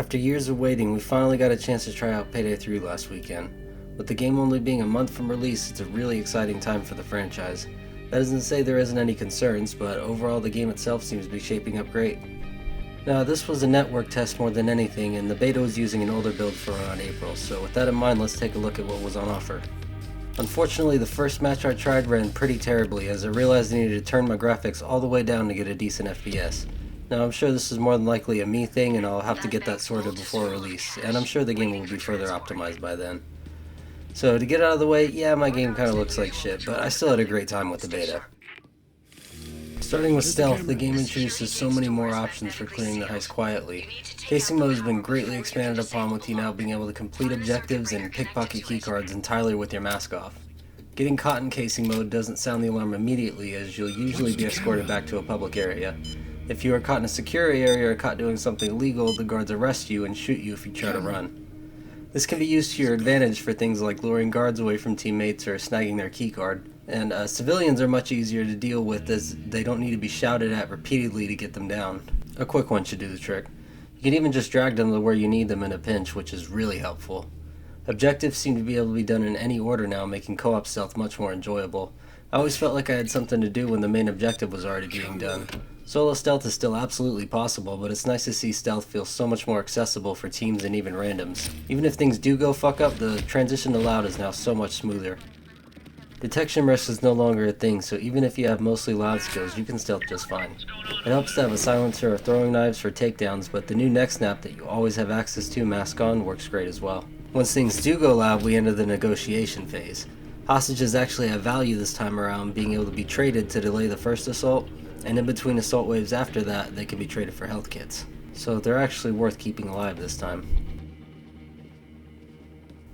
After years of waiting, we finally got a chance to try out Payday 3 last weekend. With the game only being a month from release, it's a really exciting time for the franchise. That isn't to say there isn't any concerns, but overall the game itself seems to be shaping up great. Now, this was a network test more than anything, and the beta was using an older build for around April, so with that in mind, let's take a look at what was on offer. Unfortunately, the first match I tried ran pretty terribly, as I realized I needed to turn my graphics all the way down to get a decent FPS. Now, I'm sure this is more than likely a me thing, and I'll have to get that sorted before release, and I'm sure the game will be further optimized by then. So, to get out of the way, yeah, my game kinda looks like shit, but I still had a great time with the beta. Starting with stealth, the game introduces so many more options for clearing the heist quietly. Casing mode has been greatly expanded upon, with you now being able to complete objectives and pickpocket keycards entirely with your mask off. Getting caught in casing mode doesn't sound the alarm immediately, as you'll usually be escorted back to a public area. If you are caught in a secure area or caught doing something illegal, the guards arrest you and shoot you if you try to run. This can be used to your advantage for things like luring guards away from teammates or snagging their keycard. And civilians are much easier to deal with, as they don't need to be shouted at repeatedly to get them down. A quick one should do the trick. You can even just drag them to where you need them in a pinch, which is really helpful. Objectives seem to be able to be done in any order now, making co-op stealth much more enjoyable. I always felt like I had something to do when the main objective was already being done. Solo stealth is still absolutely possible, but it's nice to see stealth feel so much more accessible for teams and even randoms. Even if things do go fuck up, the transition to loud is now so much smoother. Detection risk is no longer a thing, so even if you have mostly loud skills, you can stealth just fine. It helps to have a silencer or throwing knives for takedowns, but the new neck snap that you always have access to mask on works great as well. Once things do go loud, we enter the negotiation phase. Hostages actually have value this time around, being able to be traded to delay the first assault, and in between assault waves after that, they can be traded for health kits. So they're actually worth keeping alive this time.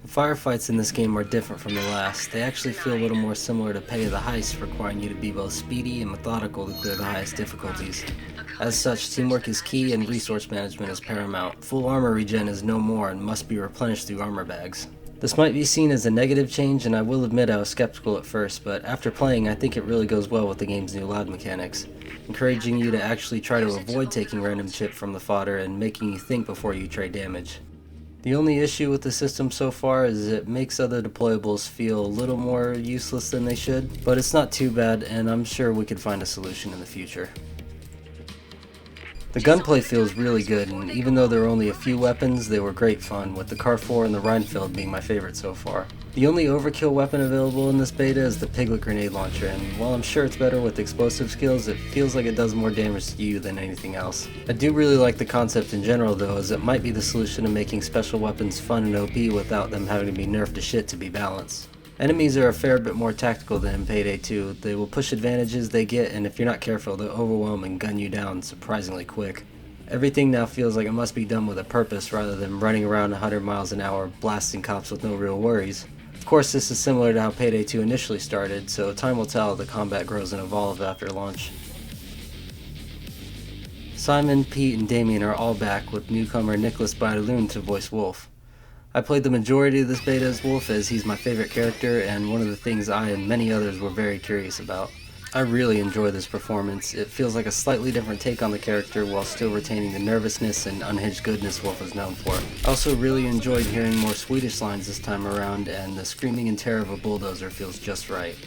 The firefights in this game are different from the last. They actually feel a little more similar to Payday the Heist, requiring you to be both speedy and methodical to clear the highest difficulties. As such, teamwork is key and resource management is paramount. Full armor regen is no more and must be replenished through armor bags. This might be seen as a negative change, and I will admit I was skeptical at first, but after playing I think it really goes well with the game's new loud mechanics, encouraging you to actually try to avoid taking random chip from the fodder and making you think before you trade damage. The only issue with the system so far is it makes other deployables feel a little more useless than they should, but it's not too bad, and I'm sure we could find a solution in the future. The gunplay feels really good, and even though there are only a few weapons, they were great fun, with the Car 4 and the Rheinfeld being my favorite so far. The only overkill weapon available in this beta is the Piglet grenade launcher, and while I'm sure it's better with explosive skills, it feels like it does more damage to you than anything else. I do really like the concept in general though, as it might be the solution to making special weapons fun and OP without them having to be nerfed to shit to be balanced. Enemies are a fair bit more tactical than in Payday 2. They will push advantages they get, and if you're not careful, they'll overwhelm and gun you down surprisingly quick. Everything now feels like it must be done with a purpose rather than running around 100 miles an hour blasting cops with no real worries. Of course, this is similar to how Payday 2 initially started, so time will tell how the combat grows and evolves after launch. Simon, Pete, and Damien are all back, with newcomer Nicholas Baudouin to voice Wolf. I played the majority of this beta as Wolf, as he's my favorite character and one of the things I and many others were very curious about. I really enjoy this performance. It feels like a slightly different take on the character while still retaining the nervousness and unhinged goodness Wolf is known for. I also really enjoyed hearing more Swedish lines this time around, and the screaming and terror of a bulldozer feels just right.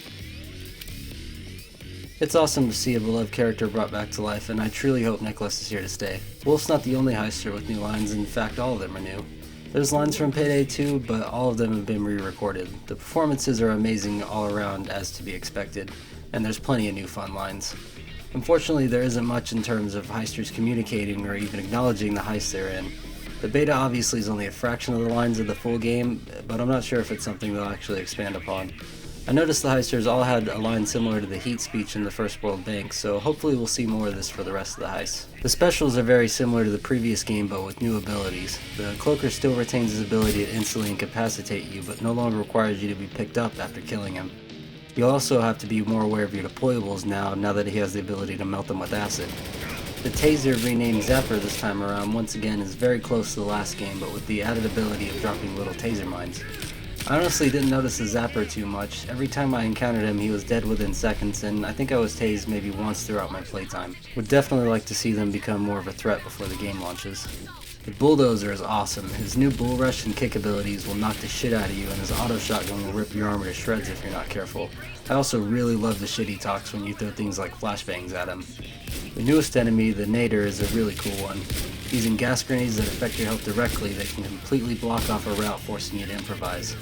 It's awesome to see a beloved character brought back to life, and I truly hope Nicholas is here to stay. Wolf's not the only heister with new lines, in fact all of them are new. There's lines from Payday 2, but all of them have been re-recorded. The performances are amazing all around, as to be expected, and there's plenty of new fun lines. Unfortunately, there isn't much in terms of heisters communicating or even acknowledging the heist they're in. The beta obviously is only a fraction of the lines of the full game, but I'm not sure if it's something they'll actually expand upon. I noticed the heisters all had a line similar to the Heat speech in the First World Bank, so hopefully we'll see more of this for the rest of the heists. The specials are very similar to the previous game, but with new abilities. The Cloaker still retains his ability to instantly incapacitate you, but no longer requires you to be picked up after killing him. You'll also have to be more aware of your deployables now that he has the ability to melt them with acid. The Taser, renamed Zapper this time around, once again is very close to the last game, but with the added ability of dropping little taser mines. I honestly didn't notice the Zapper too much. Every time I encountered him, he was dead within seconds, and I think I was tased maybe once throughout my playtime. Would definitely like to see them become more of a threat before the game launches. The Bulldozer is awesome. His new bull rush and kick abilities will knock the shit out of you, and his auto shotgun will rip your armor to shreds if you're not careful. I also really love the shit he talks when you throw things like flashbangs at him. The newest enemy, the Nader, is a really cool one. Using gas grenades that affect your health directly, they can completely block off a route, forcing you to improvise.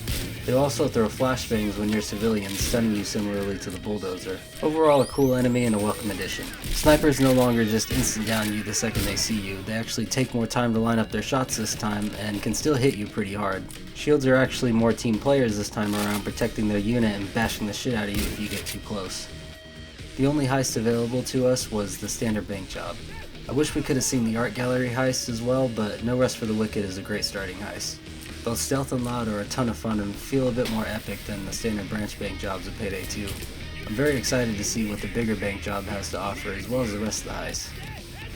They'll also throw flashbangs when you're civilians, stunning you similarly to the Bulldozer. Overall, a cool enemy and a welcome addition. Snipers no longer just instant down you the second they see you. They actually take more time to line up their shots this time and can still hit you pretty hard. Shields are actually more team players this time around, protecting their unit and bashing the shit out of you if you get too close. The only heist available to us was the standard bank job. I wish we could have seen the art gallery heist as well, but No Rest for the Wicked is a great starting heist. Both stealth and loud are a ton of fun and feel a bit more epic than the standard branch bank jobs of Payday 2. I'm very excited to see what the bigger bank job has to offer, as well as the rest of the heist.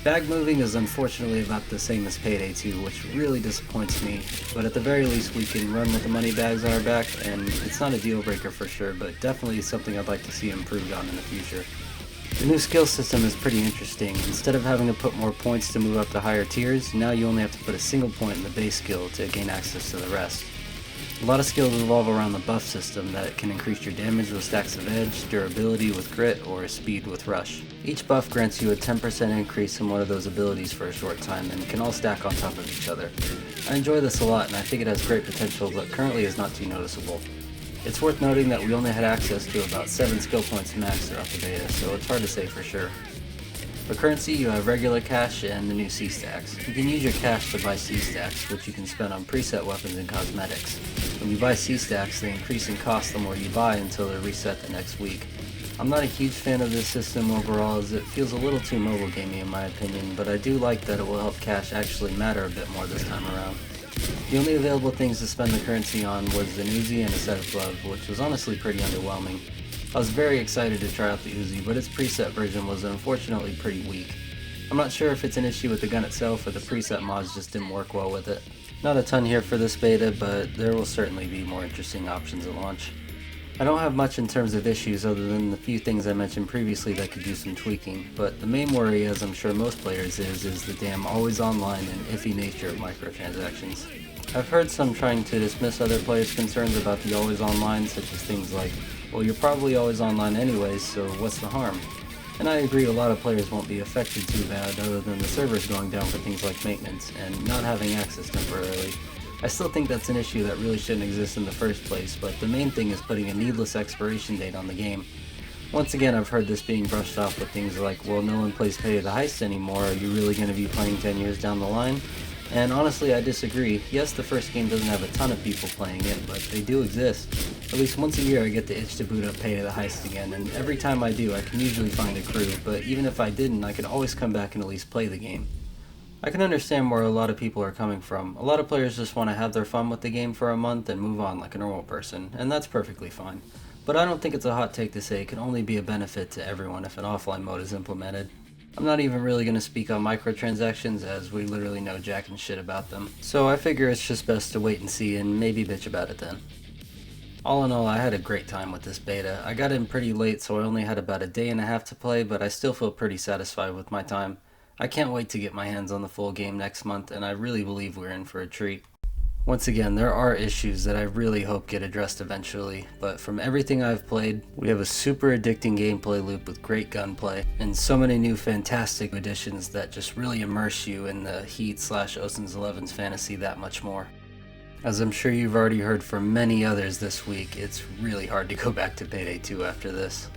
Bag moving is unfortunately about the same as Payday 2, which really disappoints me, but at the very least we can run with the money bags on our back, and it's not a deal breaker for sure, but definitely something I'd like to see improved on in the future. The new skill system is pretty interesting. Instead of having to put more points to move up to higher tiers, now you only have to put a single point in the base skill to gain access to the rest. A lot of skills revolve around the buff system that can increase your damage with stacks of edge, durability with grit, or speed with rush. Each buff grants you a 10% increase in one of those abilities for a short time and can all stack on top of each other. I enjoy this a lot and I think it has great potential, but currently is not too noticeable. It's worth noting that we only had access to about 7 skill points max throughout the beta, so it's hard to say for sure. For currency, you have regular cash and the new C-stacks. You can use your cash to buy C-stacks, which you can spend on preset weapons and cosmetics. When you buy C-stacks, they increase in cost the more you buy until they're reset the next week. I'm not a huge fan of this system overall, as it feels a little too mobile gamey in my opinion, but I do like that it will help cash actually matter a bit more this time around. The only available things to spend the currency on was an Uzi and a set of gloves, which was honestly pretty underwhelming. I was very excited to try out the Uzi, but its preset version was unfortunately pretty weak. I'm not sure if it's an issue with the gun itself or the preset mods just didn't work well with it. Not a ton here for this beta, but there will certainly be more interesting options at launch. I don't have much in terms of issues other than the few things I mentioned previously that could use some tweaking, but the main worry, as I'm sure most players is the damn always online and iffy nature of microtransactions. I've heard some trying to dismiss other players' concerns about the always online, such as things like, well, you're probably always online anyways, so what's the harm? And I agree a lot of players won't be affected too bad other than the servers going down for things like maintenance and not having access temporarily. I still think that's an issue that really shouldn't exist in the first place, but the main thing is putting a needless expiration date on the game. Once again, I've heard this being brushed off with things like, well, no one plays Payday the Heist anymore, are you really going to be playing 10 years down the line? And honestly, I disagree. Yes, the first game doesn't have a ton of people playing it, but they do exist. At least once a year I get the itch to boot up Payday the Heist again, and every time I do I can usually find a crew, but even if I didn't, I could always come back and at least play the game. I can understand where a lot of people are coming from. A lot of players just want to have their fun with the game for a month and move on like a normal person, and that's perfectly fine. But I don't think it's a hot take to say it can only be a benefit to everyone if an offline mode is implemented. I'm not even really going to speak on microtransactions, as we literally know jack and shit about them, so I figure it's just best to wait and see and maybe bitch about it then. All in all, I had a great time with this beta. I got in pretty late, so I only had about a day and a half to play, but I still feel pretty satisfied with my time. I can't wait to get my hands on the full game next month, and I really believe we're in for a treat. Once again, there are issues that I really hope get addressed eventually, but from everything I've played, we have a super addicting gameplay loop with great gunplay, and so many new fantastic additions that just really immerse you in the Heat/Ocean's 11's fantasy that much more. As I'm sure you've already heard from many others this week, it's really hard to go back to Payday 2 after this.